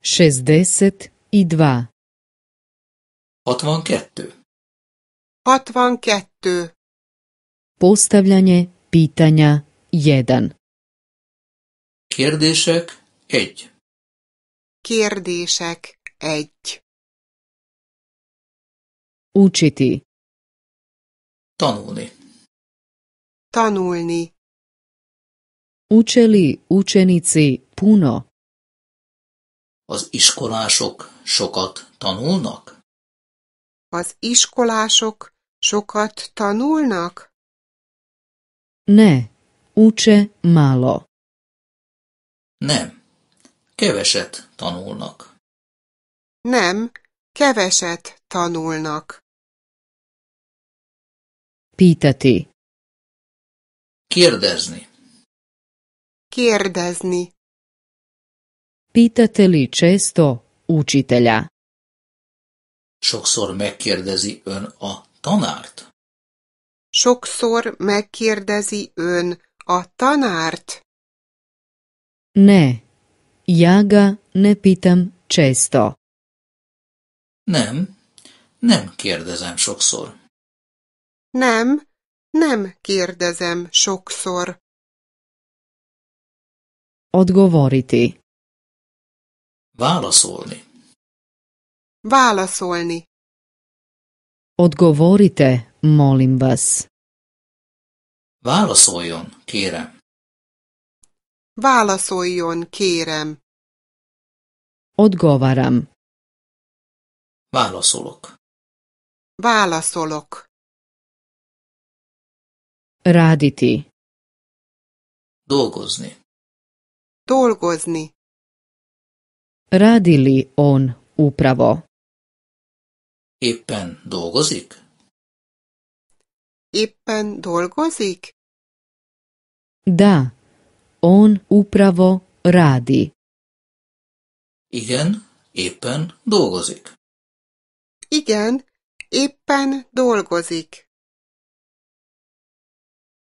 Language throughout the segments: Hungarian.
62. 62. 62. Postavljanje pitanja 1. Kérdések 1. Kérdések 1. Učiti. Tanulni. Tanulni. Uče li učenici puno? Az iskolások sokat tanulnak? Az iskolások sokat tanulnak? Ne, uče malo. Nem. Keveset tanulnak. Nem, keveset tanulnak. Pitati. Kérdezni. Kérdezni. Pitate li često učitelja? Sokszor megkérdezi ön a tanárt? Sokszor megkérdezi ön a tanárt? Ne, ja ga ne pitam često. Nem. Nem kérdezem sokszor. Nem, nem kérdezem sokszor. Odgovoriti. Válaszolni. Válaszolni. Odgovorite, molim vas. Válaszoljon, kérem. Válaszoljon, kérem. Odgovaram. Válaszolok. Válaszolok. Raditi. Dolgozni. Dolgozni. Radi li on upravo? Éppen dolgozik? Éppen dolgozik? Da, on upravo radi. Igen, éppen dolgozik. Igen, éppen dolgozik.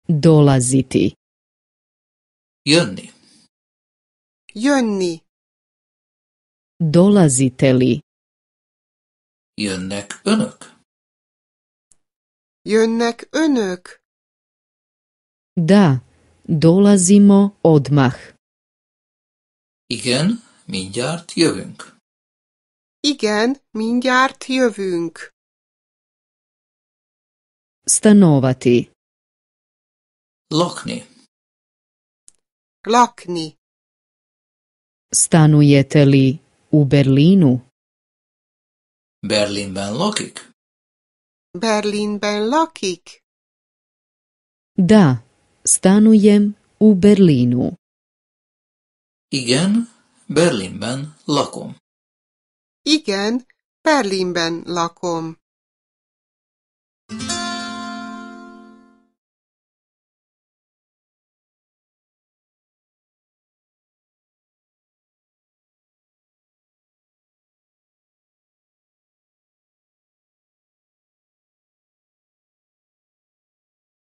Dolaziti. Jönni. Jönni. Dolazite li? Jönnek önök? Jönnek önök? Da, dolazimo odmah. Igen, mindjárt jövünk. Igen, mindjárt jövünk. Stanovati. Lakni. Lakni. Stanujete li u Berlinu? Berlinben lakik? Berlinben lakik? Da, stanujem u Berlinu. Igen, Berlinben lakom. Igen, Berlinben lakom.